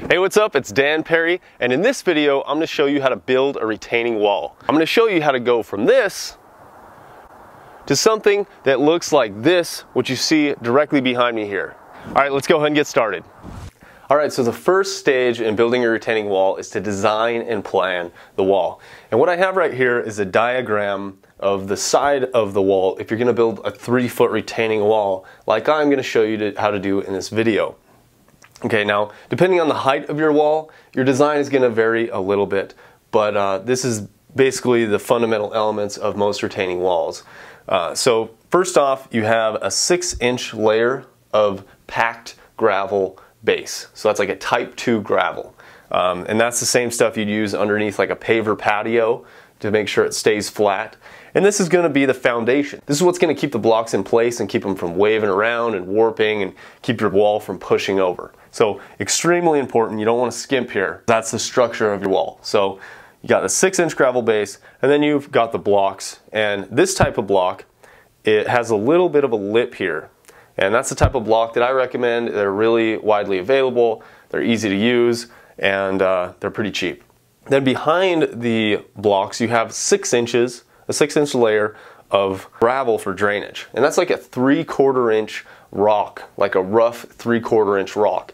Hey, what's up? It's Dan Perry, and in this video I'm going to show you how to build a retaining wall. I'm going to show you how to go from this to something that looks like this, which you see directly behind me here. Alright, let's go ahead and get started. Alright, so the first stage in building a retaining wall is to design and plan the wall. And what I have right here is a diagram of the side of the wall if you're going to build a 3-foot retaining wall like I'm going to show you how to do in this video. Okay, now depending on the height of your wall, your design is going to vary a little bit, but this is basically the fundamental elements of most retaining walls. So first off, you have a 6-inch layer of packed gravel base. So that's like a type 2 gravel. And that's the same stuff you'd use underneath like a paver patio to make sure it stays flat. And this is going to be the foundation. This is what's going to keep the blocks in place and keep them from waving around and warping and keep your wall from pushing over. So extremely important. You don't want to skimp here. That's the structure of your wall. So you got a 6-inch gravel base, and then you've got the blocks. And this type of block, it has a little bit of a lip here. And that's the type of block that I recommend. They're really widely available. They're easy to use, and they're pretty cheap. Then behind the blocks, you have 6 inches, a 6-inch layer of gravel for drainage. And that's like a 3/4 inch rock, like a rough 3/4 inch rock.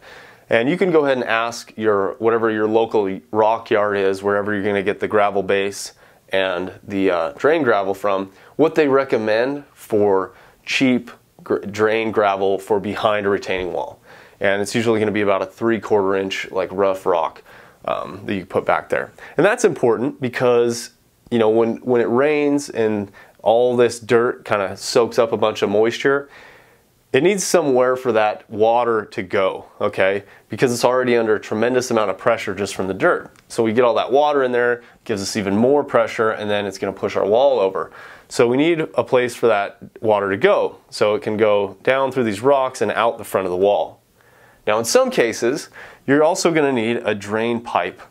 And you can go ahead and ask whatever your local rock yard is, wherever you're going to get the gravel base and the drain gravel from, what they recommend for cheap drain gravel for behind a retaining wall. And it's usually going to be about a 3/4 inch like rough rock that you put back there. And that's important because you know, when it rains and all this dirt kind of soaks up a bunch of moisture, it needs somewhere for that water to go, okay? Because it's already under a tremendous amount of pressure just from the dirt. So we get all that water in there, gives us even more pressure, and then it's going to push our wall over. So we need a place for that water to go. So it can go down through these rocks and out the front of the wall. Now in some cases, you're also going to need a drain pipe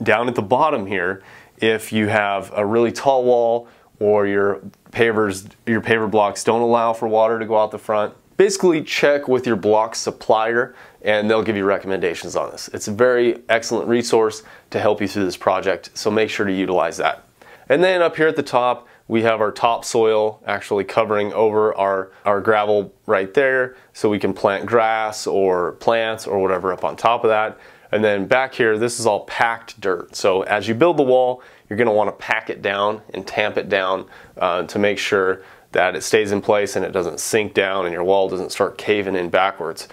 down at the bottom here if you have a really tall wall or your paver blocks don't allow for water to go out the front. Basically check with your block supplier and they'll give you recommendations on this. It's a very excellent resource to help you through this project, so make sure to utilize that. And then up here at the top, we have our topsoil actually covering over our gravel right there, so we can plant grass or plants or whatever up on top of that. And then back here, this is all packed dirt. So as you build the wall, you're going to want to pack it down and tamp it down to make sure that it stays in place and it doesn't sink down and your wall doesn't start caving in backwards.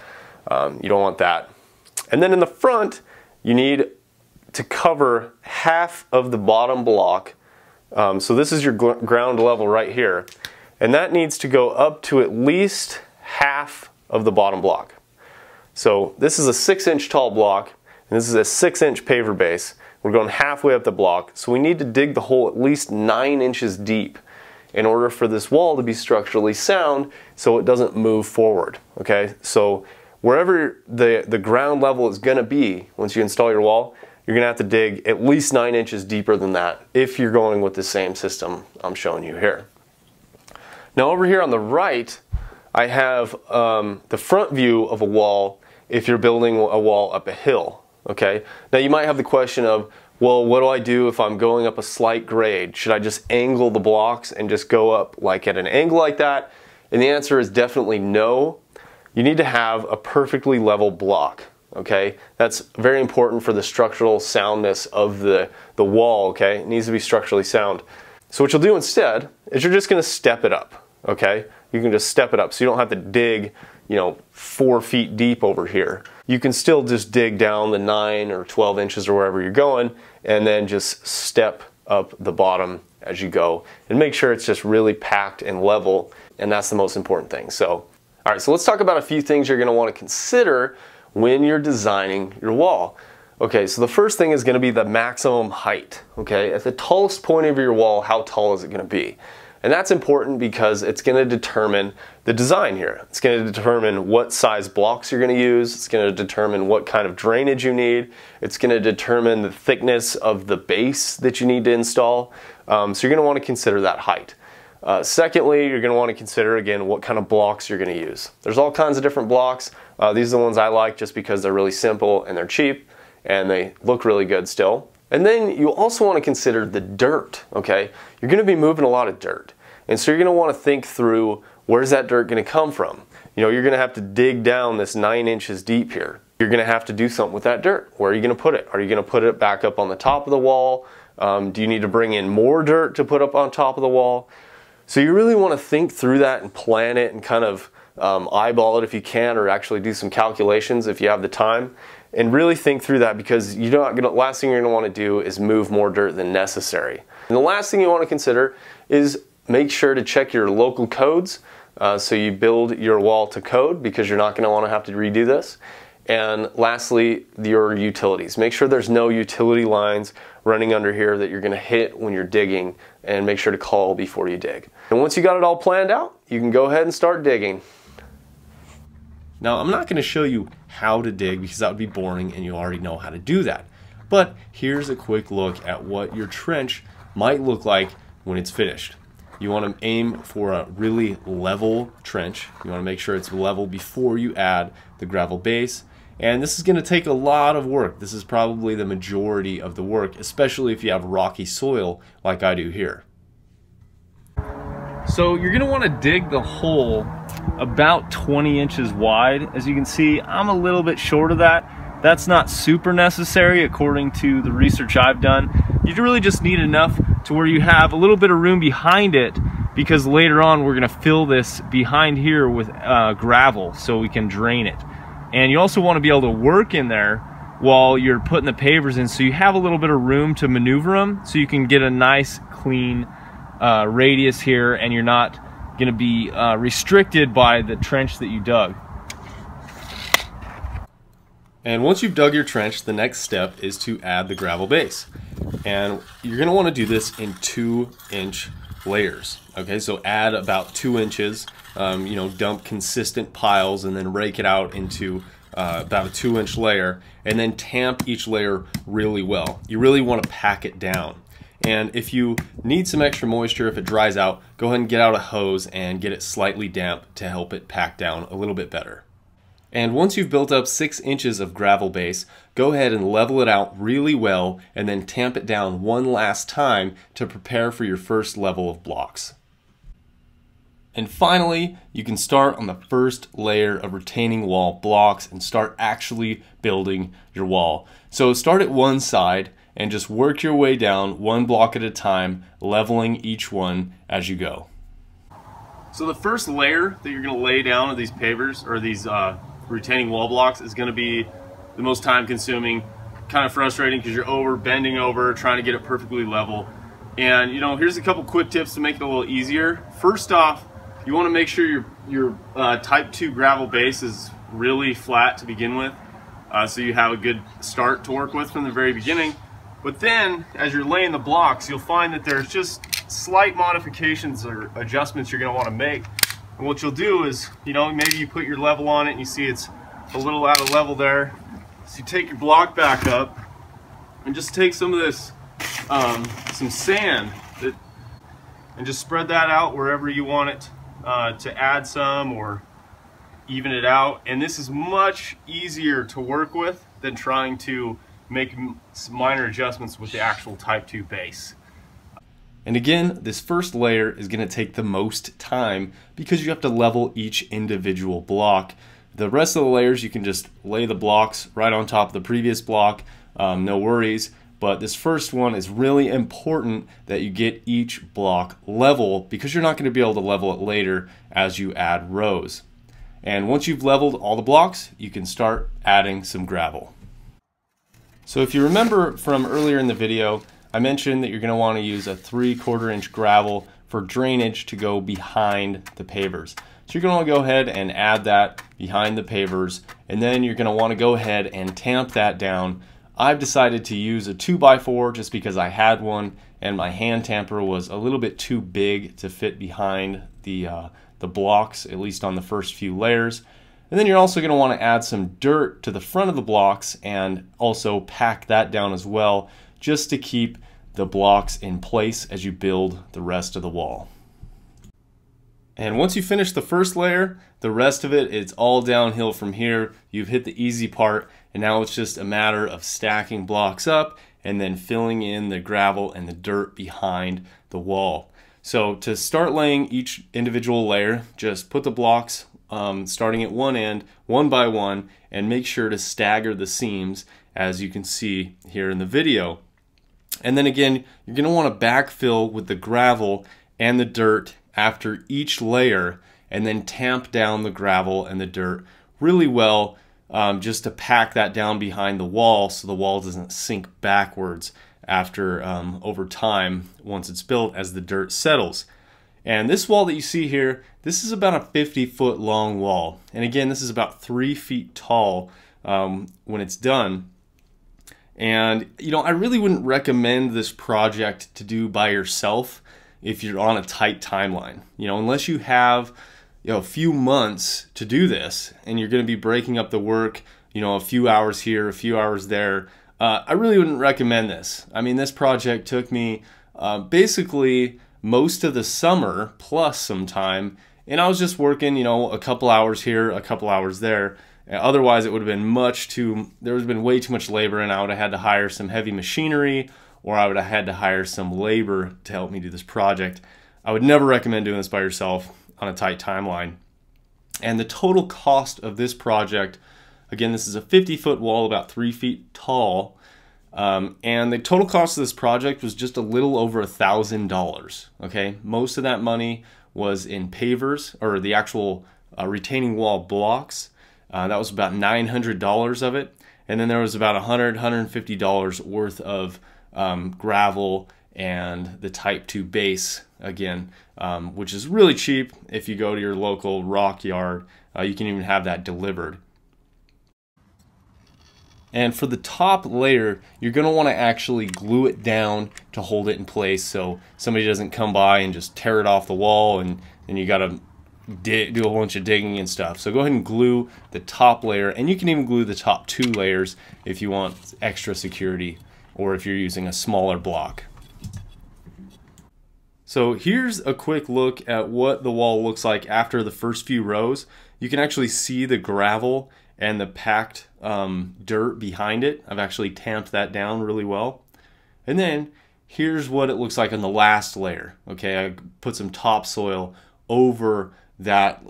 You don't want that. And then in the front, you need to cover half of the bottom block. So this is your ground level right here. And that needs to go up to at least half of the bottom block. So this is a 6-inch tall block. And this is a 6-inch paver base. We're going halfway up the block, so we need to dig the hole at least 9 inches deep in order for this wall to be structurally sound so it doesn't move forward. Okay, so wherever the ground level is going to be once you install your wall, you're going to have to dig at least 9 inches deeper than that if you're going with the same system I'm showing you here. Now over here on the right, I have the front view of a wall if you're building a wall up a hill. Okay, now you might have the question of, well, what do I do if I'm going up a slight grade? Should I just angle the blocks and just go up like at an angle like that? And the answer is definitely no. You need to have a perfectly level block. Okay, that's very important for the structural soundness of the wall. Okay, it needs to be structurally sound. So what you'll do instead is you're just going to step it up. Okay, you can just step it up so you don't have to dig, you know, 4 feet deep over here. You can still just dig down the 9 or 12 inches or wherever you're going and then just step up the bottom as you go and make sure it's just really packed and level, and that's the most important thing. So, alright, so let's talk about a few things you're going to want to consider when you're designing your wall. Okay, so the first thing is going to be the maximum height. Okay, at the tallest point of your wall, how tall is it going to be? And that's important because it's going to determine the design here. It's going to determine what size blocks you're going to use. It's going to determine what kind of drainage you need. It's going to determine the thickness of the base that you need to install. So you're going to want to consider that height. Secondly, you're going to want to consider, again, what kind of blocks you're going to use. There's all kinds of different blocks. These are the ones I like just because they're really simple and they're cheap and they look really good still. And then you also want to consider the dirt, okay? You're going to be moving a lot of dirt. And so you're going to want to think through, where's that dirt going to come from? You know, you're going to have to dig down this 9 inches deep here. You're going to have to do something with that dirt. Where are you going to put it? Are you going to put it back up on the top of the wall? Do you need to bring in more dirt to put up on top of the wall? So you really want to think through that and plan it and kind of eyeball it if you can, or actually do some calculations if you have the time. And really think through that, because last thing you're going to want to do is move more dirt than necessary. And the last thing you want to consider is make sure to check your local codes so you build your wall to code, because you're not going to want to have to redo this. And lastly, your utilities. Make sure there's no utility lines running under here that you're going to hit when you're digging, and make sure to call before you dig. And once you got it all planned out, you can go ahead and start digging. Now, I'm not going to show you how to dig because that would be boring and you already know how to do that. But here's a quick look at what your trench might look like when it's finished. You want to aim for a really level trench. You want to make sure it's level before you add the gravel base. And this is going to take a lot of work. This is probably the majority of the work, especially if you have rocky soil like I do here. So you're going to want to dig the hole about 20 inches wide. As you can see, I'm a little bit short of that. That's not super necessary according to the research I've done. You really just need enough to where you have a little bit of room behind it, because later on we're going to fill this behind here with gravel so we can drain it. And you also want to be able to work in there while you're putting the pavers in, so you have a little bit of room to maneuver them, so you can get a nice clean radius here, and you're not going to be restricted by the trench that you dug. And once you've dug your trench, the next step is to add the gravel base. And you're going to want to do this in 2-inch layers. Okay, so add about 2 inches, you know, dump consistent piles and then rake it out into about a 2-inch layer, and then tamp each layer really well. You really want to pack it down. And if you need some extra moisture, if it dries out, go ahead and get out a hose and get it slightly damp to help it pack down a little bit better. And once you've built up 6 inches of gravel base, go ahead and level it out really well and then tamp it down one last time to prepare for your first level of blocks. And finally, you can start on the first layer of retaining wall blocks and start actually building your wall. So start at one side and just work your way down one block at a time, leveling each one as you go. So the first layer that you're going to lay down of these pavers, or these retaining wall blocks, is going to be the most time consuming, kind of frustrating because you're bending over trying to get it perfectly level. And you know, here's a couple quick tips to make it a little easier. First off, you want to make sure your type 2 gravel base is really flat to begin with, so you have a good start to work with from the very beginning. But then as you're laying the blocks, you'll find that there's just slight modifications or adjustments you're going to want to make. And what you'll do is, you know, maybe you put your level on it and you see it's a little out of level there. So you take your block back up and just take some of this, some sand, and just spread that out wherever you want it to add some or even it out. And this is much easier to work with than trying to make some minor adjustments with the actual type 2 base. And again, this first layer is going to take the most time because you have to level each individual block. The rest of the layers, you can just lay the blocks right on top of the previous block, no worries. But this first one is really important that you get each block level, because you're not going to be able to level it later as you add rows. And once you've leveled all the blocks, you can start adding some gravel. So if you remember from earlier in the video, I mentioned that you're going to want to use a 3/4 inch gravel for drainage to go behind the pavers. So you're going to want to go ahead and add that behind the pavers, and then you're going to want to go ahead and tamp that down. I've decided to use a 2x4 just because I had one and my hand tamper was a little bit too big to fit behind the blocks, at least on the first few layers. And then you're also going to want to add some dirt to the front of the blocks and also pack that down as well, just to keep the blocks in place as you build the rest of the wall. And once you finish the first layer, the rest of it, it's all downhill from here. You've hit the easy part, and now it's just a matter of stacking blocks up and then filling in the gravel and the dirt behind the wall. So to start laying each individual layer, just put the blocks starting at one end, one by one, and make sure to stagger the seams as you can see here in the video. And then again, you're going to want to backfill with the gravel and the dirt after each layer, and then tamp down the gravel and the dirt really well, just to pack that down behind the wall so the wall doesn't sink backwards after over time once it's built as the dirt settles. And this wall that you see here, this is about a 50-foot long wall, and again this is about 3 feet tall when it's done. And you know, I really wouldn't recommend this project to do by yourself if you're on a tight timeline. You know, unless you have, you know, a few months to do this and you're going to be breaking up the work, you know, a few hours here, a few hours there, I really wouldn't recommend this. I mean, this project took me basically most of the summer plus some time, and I was just working, you know, a couple hours here, a couple hours there. Otherwise, it would have been there would have been way too much labor, and I would have had to hire some heavy machinery, or I would have had to hire some labor to help me do this project. I would never recommend doing this by yourself on a tight timeline. And the total cost of this project, again, this is a 50-foot wall, about 3 feet tall, and the total cost of this project was just a little over $1,000. Okay, most of that money was in pavers, or the actual retaining wall blocks. That was about $900 of it, and then there was about $150 worth of gravel and the Type 2 base, again, which is really cheap. If you go to your local rock yard, you can even have that delivered. And for the top layer, you're going to want to actually glue it down to hold it in place so somebody doesn't come by and just tear it off the wall, and you got to do a bunch of digging and stuff. So go ahead and glue the top layer, and you can even glue the top 2 layers if you want extra security, or if you're using a smaller block. So here's a quick look at what the wall looks like after the first few rows. You can actually see the gravel and the packed dirt behind it. I've actually tamped that down really well. And then here's what it looks like on the last layer. Okay, I put some topsoil over that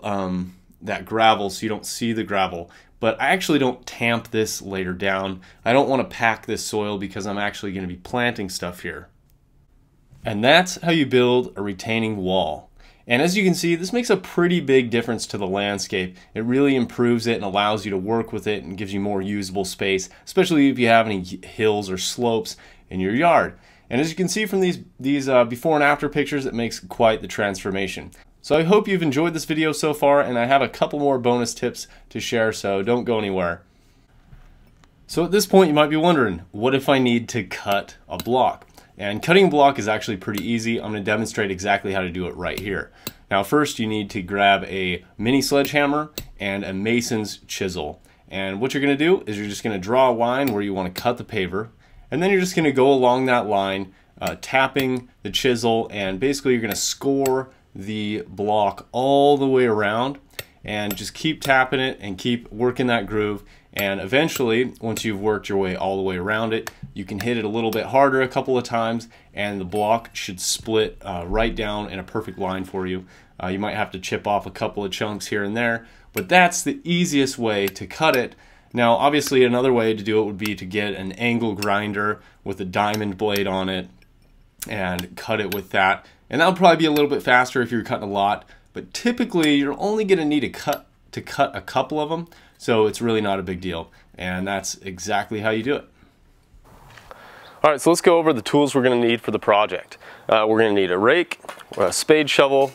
that gravel so you don't see the gravel, but I actually don't tamp this layer down. I don't want to pack this soil because I'm actually going to be planting stuff here. And that's how you build a retaining wall. And as you can see, this makes a pretty big difference to the landscape. It really improves it and allows you to work with it and gives you more usable space, especially if you have any hills or slopes in your yard. And as you can see from these before and after pictures, it makes quite the transformation. So I hope you've enjoyed this video so far, and I have a couple more bonus tips to share, so don't go anywhere. So at this point you might be wondering, what if I need to cut a block? And cutting a block is actually pretty easy. I'm going to demonstrate exactly how to do it right here. Now first you need to grab a mini sledgehammer and a mason's chisel. And what you're going to do is you're just going to draw a line where you want to cut the paver, and then you're just going to go along that line, tapping the chisel, and basically you're going to score the block all the way around, and just keep tapping it and keep working that groove. And eventually, once you've worked your way all the way around it, you can hit it a little bit harder a couple of times, and the block should split right down in a perfect line for you. You might have to chip off a couple of chunks here and there, but that's the easiest way to cut it. Now obviously another way to do it would be to get an angle grinder with a diamond blade on it and cut it with that. And that would probably be a little bit faster if you're cutting a lot, but typically you're only going to need to cut a couple of them, so it's really not a big deal. And that's exactly how you do it. All right, so let's go over the tools we're going to need for the project. We're going to need a rake, a spade shovel,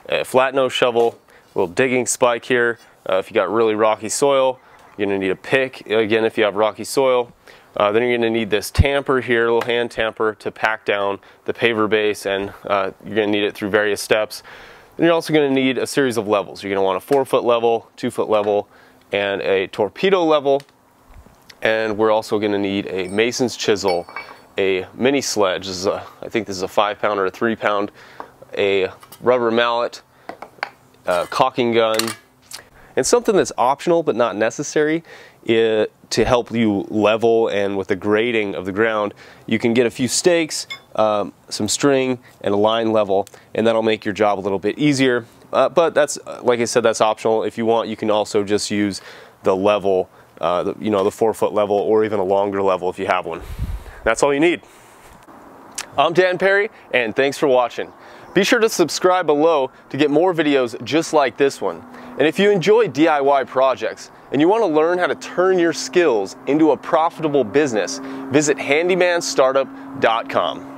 a flat nose shovel, a little digging spike here. If you got really rocky soil, you're going to need a pick, again, if you have rocky soil. Then you're going to need this tamper here, a little hand tamper, to pack down the paver base, and you're going to need it through various steps. Then you're also going to need a series of levels. You're going to want a 4-foot level, 2-foot level, and a torpedo level. And we're also going to need a mason's chisel, a mini sledge. I think this is a 5-pound or a 3-pound, a rubber mallet, caulking gun, and something that's optional but not necessary to help you level and with the grading of the ground. You can get a few stakes, some string, and a line level, and that'll make your job a little bit easier. But that's, like I said, that's optional. If you want, you can also just use the level, the 4-foot level, or even a longer level if you have one. That's all you need. I'm Dan Perry, and thanks for watching. Be sure to subscribe below to get more videos just like this one. And if you enjoy DIY projects and you want to learn how to turn your skills into a profitable business, visit handymanstartup.com.